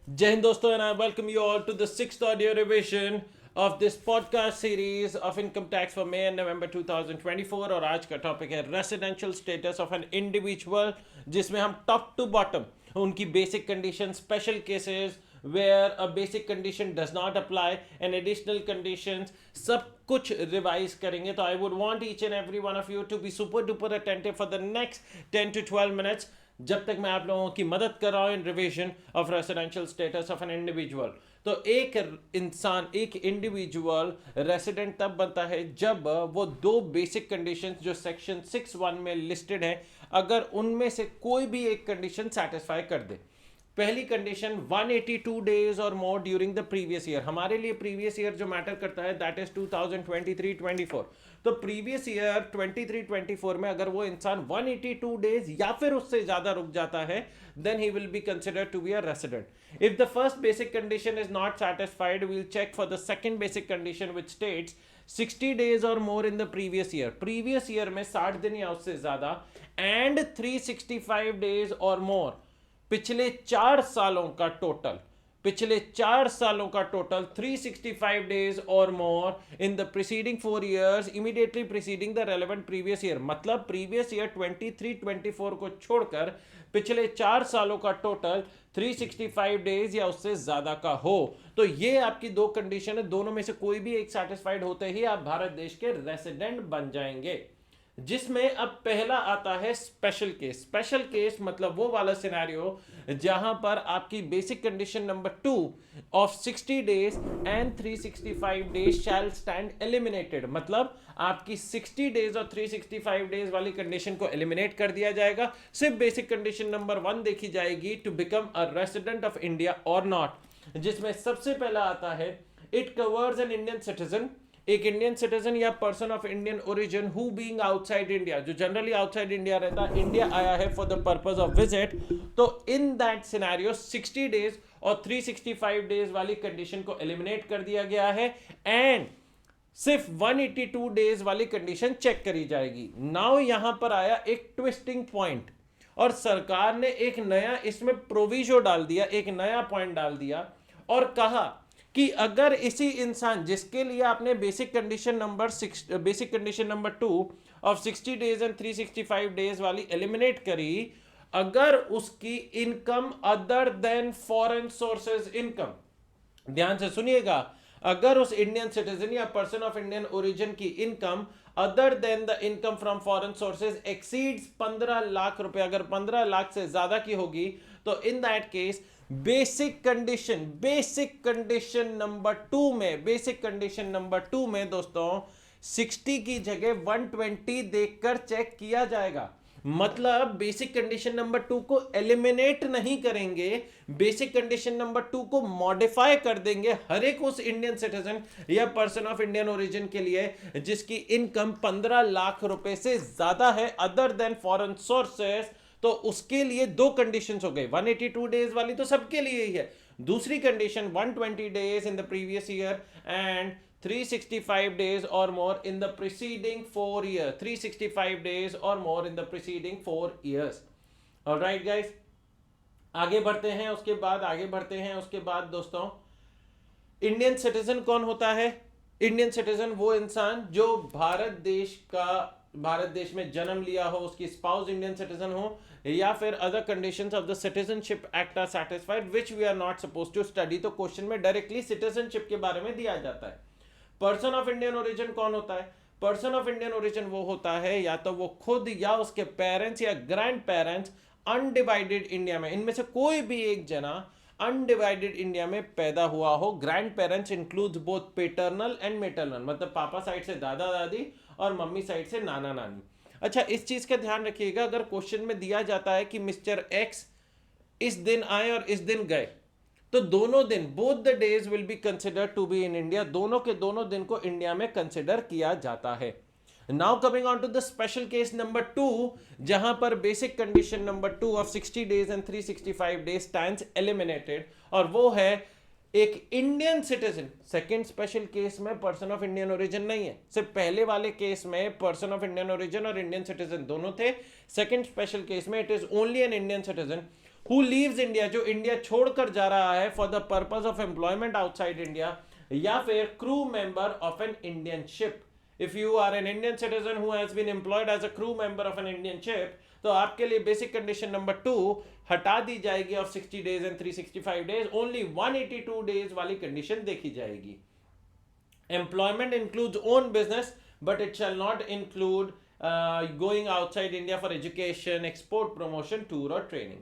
Jai Hind दोस्तों, and I welcome you all to the sixth audio revision of this podcast series of income tax for May and November 2024। और आज का topic है residential status of an individual, जिसमें हम top to bottom उनकी basic condition, special cases where a basic condition does not apply and additional conditions सब कुछ revise करेंगे। तो I would want each and every one of you to be super duper attentive for the next 10 to 12 minutes, जब तक मैं आप लोगों की मदद कर रहा हूं in revision of residential status of an individual. तो एक इंसान, एक इंडिविजुअल रेसिडेंट तब बनता है जब वो दो बेसिक कंडीशंस जो सेक्शन 6(1) में लिस्टेड है, अगर उनमें से कोई भी एक कंडीशन सेटिस्फाई कर दे। पहली कंडीशन 182 डेज और मोर ड्यूरिंग द प्रीवियस ईयर। हमारे लिए प्रीवियस ईयर जो मैटर करता है दैट इज 2023-24। तो प्रीवियस ईयर 23-24 में अगर वो इंसान 182 डेज या फिर उससे ज्यादा रुक जाता है, then he will be considered to be a resident. If the first basic condition is not satisfied, we will check for the second basic condition which states 60 days और more in the previous year. Previous year में 60 दिन या उससे ज्यादा, and 365 days और मोर पिछले 4 सालों का टोटल, पिछले 4 सालों का टोटल 365 डेज और more in the preceding 4 years immediately preceding the relevant previous year. मतलब प्रीवियस ईयर 23-24 को छोड़कर पिछले 4 सालों का टोटल 365 डेज या उससे ज्यादा का हो। तो ये आपकी दो कंडीशन है, दोनों में से कोई भी एक सेटिस्फाइड होते ही आप भारत देश के रेसिडेंट बन जाएंगे। जिसमें अब पहला आता है स्पेशल केस। स्पेशल केस मतलब वो वाला सिनेरियो जहां पर आपकी बेसिक condition number 2 of 60 days and 365 days shall stand eliminated. मतलब आपकी 60 डेज और 365 डेज वाली कंडीशन को एलिमिनेट कर दिया जाएगा। सिर्फ बेसिक कंडीशन नंबर 1 देखी जाएगी, to become a resident of India और नॉट। जिसमें सबसे पहला आता है, it covers an Indian citizen, एक इंडियन सिटीजन या person of Indian origin who being outside India, जो जनरली आउटसाइड इंडिया रहता है, इंडिया आया है for the purpose of visit. तो इन दैट सिनेरियो 60 डेज और 365 डेज वाली कंडीशन को एलिमिनेट कर दिया गया है एंड सिर्फ 182 डेज वाली कंडीशन चेक करी जाएगी। नाउ यहां पर आया एक ट्विस्टिंग पॉइंट, और सरकार ने एक नया इसमें प्रोविजो डाल दिया, एक नया पॉइंट डाल दिया और कहा कि अगर इसी इंसान जिसके लिए आपने basic condition number 2 of 60 days and 365 days वाली एलिमिनेट करी, अगर उसकी income other than foreign sources income, ध्यान से सुनिएगा, अगर उस इंडियन सिटीजन या पर्सन ऑफ इंडियन ओरिजिन की income other then the income from foreign sources exceeds 15 lakh रुपए, अगर 15 लाख से ज्यादा की होगी, तो in that case basic condition number 2 में दोस्तों 60 की जगह 120 देखकर चेक किया जाएगा। मतलब बेसिक कंडीशन नंबर 2 को एलिमिनेट नहीं करेंगे, बेसिक कंडीशन नंबर 2 को मॉडिफाई कर देंगे हर एक उस इंडियन सिटीजन या पर्सन ऑफ इंडियन ओरिजिन के लिए जिसकी इनकम 15 लाख रुपए से ज्यादा है अदर देन फॉरेन सोर्सेस। तो उसके लिए दो कंडीशंस हो गए, 182 डेज वाली तो सबके लिए ही है, दूसरी condition 120 days in the previous year and 365 days or more in the preceding 4 years, 365 days or more in the preceding 4 years। Alright guys, आगे बढ़ते हैं, उसके बाद दोस्तों, इंडियन सिटीजन कौन होता है? इंडियन सिटीजन वो इंसान जो भारत देश में जन्म लिया हो, उसकी स्पाउस इंडियन सिटीजन हो, या फिर other conditions of the citizenship act are satisfied which we are not supposed to study. तो क्वेश्चन में डायरेक्टली सिटीजनशिप के बारे में दिया जाता है। पर्सन ऑफ इंडियन ओरिजिन कौन होता है? पर्सन ऑफ इंडियन ओरिजिन वो होता है या तो वो खुद या उसके पेरेंट्स या ग्रैंड पेरेंट्स अनडिवाइडेड इंडिया में, इनमें से कोई भी एक जना अनडिवाइडेड इंडिया में पैदा हुआ हो। Grand parents includes both paternal and maternal, मतलब पापा साइड से दादा दादी और मम्मी साइड से नाना नानी। अच्छा, इस चीज का ध्यान रखिएगा, अगर क्वेश्चन में दिया जाता है कि मिस्टर एक्स इस दिन आए और इस दिन गए, तो दोनों दिन, both the days will be considered to be in India, दोनों के दोनों दिन को इंडिया में कंसिडर किया जाता है। Now coming on to the special case number 2, जहां पर basic condition number 2 of 60 days and 365 days stands eliminated, और वो है एक Indian citizen. Second special case में पर्सन ऑफ इंडियन ओरिजिन नहीं है, सिर्फ पहले वाले केस में पर्सन ऑफ इंडियन ओरिजिन और इंडियन सिटीजन दोनों थे। सेकंड स्पेशल केस में it is only an Indian citizen who leaves India, जो इंडिया छोड़कर जा रहा है for the purpose of employment outside India, या फिर crew member of an Indian ship. If you are an Indian citizen who has been employed as a crew member of an Indian ship, तो आपके लिए basic condition number 2 हटा दी जाएगी of 60 days and 365 days, only 182 days वाली condition देखी जाएगी। Employment includes own business but it shall not include going outside India for education, export, promotion, tour और ट्रेनिंग।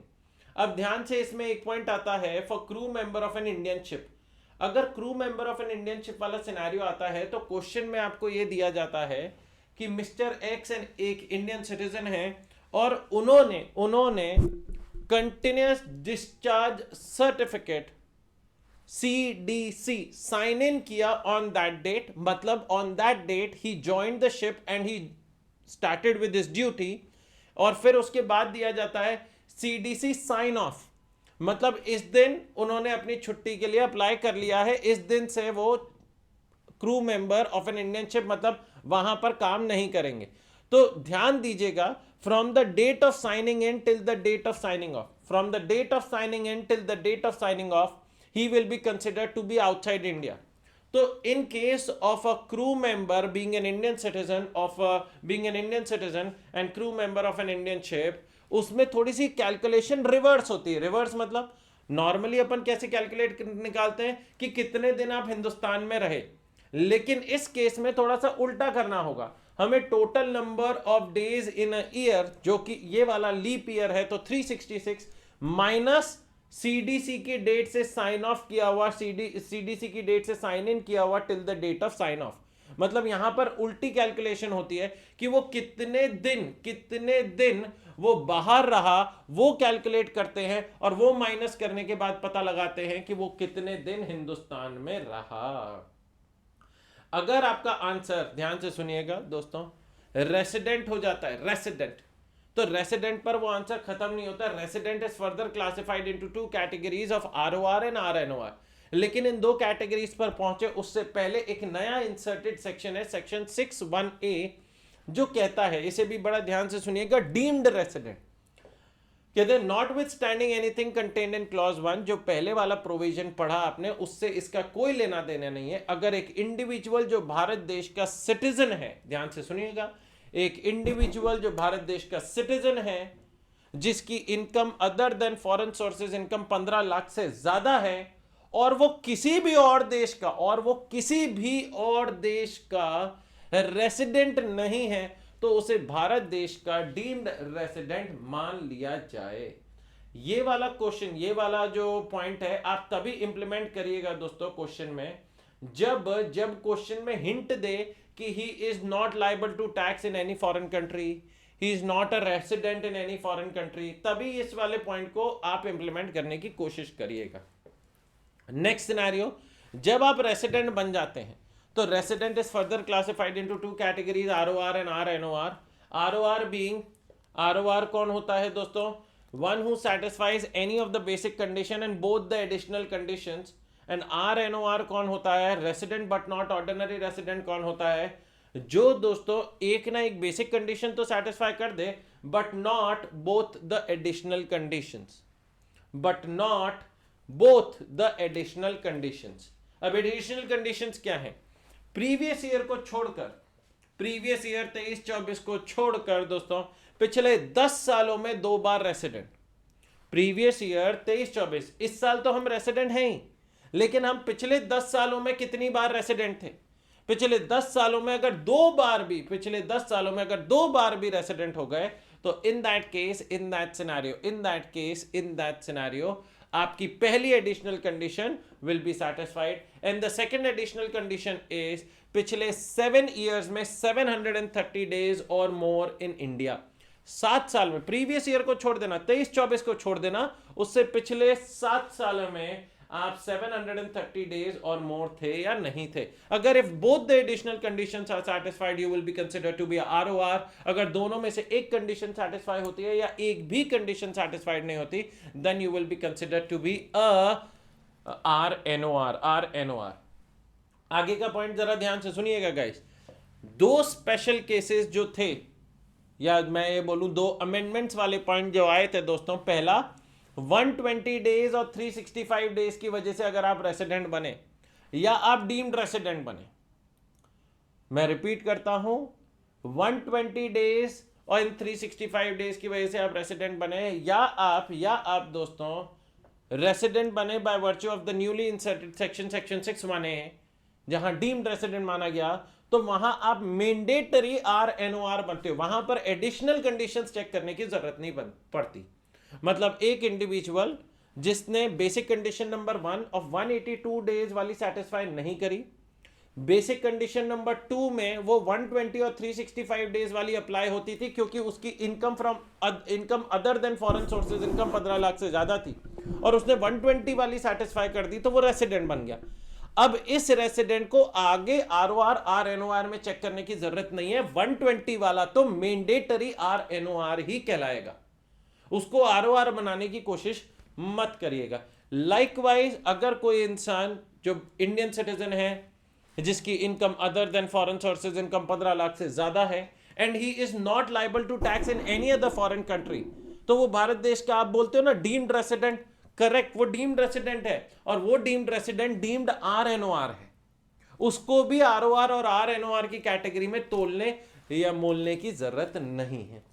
अब ध्यान से इसमें एक पॉइंट आता है for crew member of an Indian ship. अगर crew member of an Indian ship वाला सिनेरियो आता है तो क्वेश्चन में आपको यह दिया जाता है कि मिस्टर एक्स एक इंडियन सिटीजन है और उन्होंने continuous discharge certificate CDC sign in किया ऑन दैट डेट, मतलब on that date he joined the ship and he started with this duty, और फिर उसके बाद दिया जाता है CDC साइन ऑफ, मतलब इस दिन उन्होंने अपनी छुट्टी के लिए अप्लाई कर लिया है, इस दिन से वो crew member of an Indian ship, मतलब वहां पर काम नहीं करेंगे। तो ध्यान दीजिएगा, from the date of signing in till the date of signing off, from the date of signing in till the date of signing off, he will be considered to be outside India. So in case of a crew member being an Indian citizen and crew member of an Indian ship, उसमें थोड़ी सी calculation reverse होती है। Reverse मतलब normally अपन कैसे calculate निकालते हैं कि कितने दिन आप हिंदुस्तान में रहे, लेकिन इस केस में थोड़ा सा उल्टा करना होगा। हमें total number of days in a year, जो कि ये वाला लीप ईयर है, तो 366 माइनस सीडीसी की डेट से साइन ऑफ किया हुआ, सीडीसी की डेट से साइन इन किया हुआ till the date of sign off, मतलब यहां पर उल्टी कैलकुलेशन होती है कि वो कितने दिन वो बाहर रहा, वो कैलकुलेट करते हैं और वो माइनस करने के बाद पता लगाते हैं कि वो कितने दिन हिंदुस्तान में रहा। अगर आपका आंसर, ध्यान से सुनिएगा दोस्तों, रेसिडेंट हो जाता है, रेसिडेंट, तो रेसिडेंट पर वो आंसर खत्म नहीं होता। Resident is further classified into 2 categories of ROR and RNOR, लेकिन इन 2 कैटेगरीज पर पहुंचे उससे पहले एक नया इंसर्टेड सेक्शन है, सेक्शन 61A, जो कहता है, इसे भी बड़ा ध्यान से सुनिएगा, डीम्ड रेसिडेंट कहते हैं not with standing anything contained in clause 1, जो पहले वाला प्रोविजन पढ़ा आपने उससे इसका कोई लेना देना नहीं है। अगर एक इंडिविजुअल जो भारत देश का सिटीजन है, ध्यान से सुनिएगा, एक इंडिविजुअल जो भारत देश का सिटीजन है जिसकी income other than foreign sources income 15 lakh से ज्यादा है और वो किसी भी और देश का रेसिडेंट नहीं है, तो उसे भारत देश का डीम्ड रेसिडेंट मान लिया जाए। ये वाला क्वेश्चन, ये वाला जो पॉइंट है, आप तभी इंप्लीमेंट करिएगा दोस्तों क्वेश्चन में, जब क्वेश्चन में हिंट दे कि he is not liable to tax in any foreign country, he is not a resident in any foreign country, तभी इस वाले पॉइंट को आप इंप्लीमेंट करने की कोशिश करिएगा। नेक्स्ट सिनेरियो, जब आप रेसिडेंट बन जाते हैं तो resident is further classified into 2 categories, ROR and RNOR. ROR कौन होता है दोस्तों? One who satisfies any of the basic condition and both the additional conditions. And RNOR कौन होता है? Resident but not ordinary resident कौन होता है? जो दोस्तों एक ना एक बेसिक कंडीशन तो सेटिस्फाई कर दे but not both the additional conditions, अब एडिशनल कंडीशंस क्या है? प्रीवियस ईयर को छोड़कर, प्रीवियस ईयर 23-24 को छोड़कर दोस्तों पिछले 10 सालों में 2 बार रेसिडेंट। प्रीवियस ईयर 23-24, इस साल तो हम रेसिडेंट हैं ही, लेकिन हम पिछले 10 सालों में कितनी बार रेसिडेंट थे? पिछले 10 सालों में अगर 2 बार भी, पिछले 10 सालों में अगर 2 बार भी रेसिडेंट हो गए, तो इन दैट सिनेरियो आपकी पहली additional condition will be satisfied and the second additional condition is पिछले 7 इयर्स में 730 डेज और मोर इन इंडिया। 7 साल में, प्रीवियस ईयर को छोड़ देना, 23-24 को छोड़ देना, उससे पिछले 7 सालों में आप 730 डेज और मोर थे या नहीं थे। अगर if both the additional conditions are satisfied you will be considered to be ROR. अगर दोनों में से एक कंडीशन सैटिस्फाई होती है या एक भी कंडीशन सैटिस्फाइड नहीं होती, then you will be considered to be RNOR. आगे का पॉइंट जरा ध्यान से सुनिएगा गाइस। 2 स्पेशल केसेस जो थे, या मैं ये बोलूं 2 अमेंडमेंट्स वाले पॉइंट जो आए थे दोस्तों, पहला 120 डेज और 365 डेज की वजह से अगर आप रेसिडेंट बने या आप डीम्ड रेसिडेंट बने, मैं रिपीट करता हूं, 120 डेज और इन 365 डेज की वजह से आप रेसिडेंट बने या आप दोस्तों रेसिडेंट बने by virtue of the newly inserted section 6 माने हैं, जहां डीम्ड रेसिडेंट माना गया, तो वहां आप मैंडेटरी RNOR बनते हो, वहां पर एडिशनल कंडीशंस चेक करने की जरूरत नहीं पड़ती। मतलब एक इंडिविजुअल जिसने basic condition number 1 of 182 days वाली सेटिस्फाई नहीं करी, बेसिक कंडीशन नंबर 2 में वो 120 और 365 डेज वाली अप्लाई होती थी क्योंकि उसकी income other than foreign sources income 15 lakh से ज्यादा थी, और उसने 120 वाली सेटिस्फाई कर दी, तो वो रेसिडेंट बन गया। अब इस रेसिडेंट को आगे ROR RNOR में चेक करने की जरूरत नहीं है, 120 वाला तो मैंडेटरी RNOR ही कहलाएगा, उसको ROR बनाने की कोशिश मत करिएगा। लाइकवाइज अगर कोई इंसान जो इंडियन सिटीजन है जिसकी income other than foreign sources income 15 lakh से ज्यादा है and he is not liable to tax in any other foreign country, तो वो भारत देश का, आप बोलते हो ना डीम्ड रेसिडेंट, करेक्ट, वो डीम्ड रेसिडेंट है, और वो डीम्ड रेसिडेंट डीम्ड RNOR है, उसको भी ROR और RNOR की कैटेगरी में तोलने या मोलने की जरूरत नहीं है।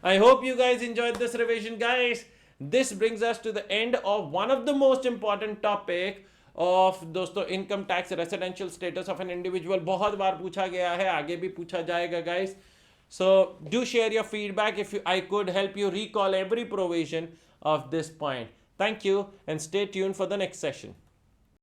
I hope you guys enjoyed this revision, guys. This brings us to the end of one of the most important topic of दोस्तों income tax residential status of an individual. बहुत बार पूछा गया है, आगे भी पूछा जाएगा guys. So do share your feedback if I could help you recall every provision of this point. Thank you and stay tuned for the next session.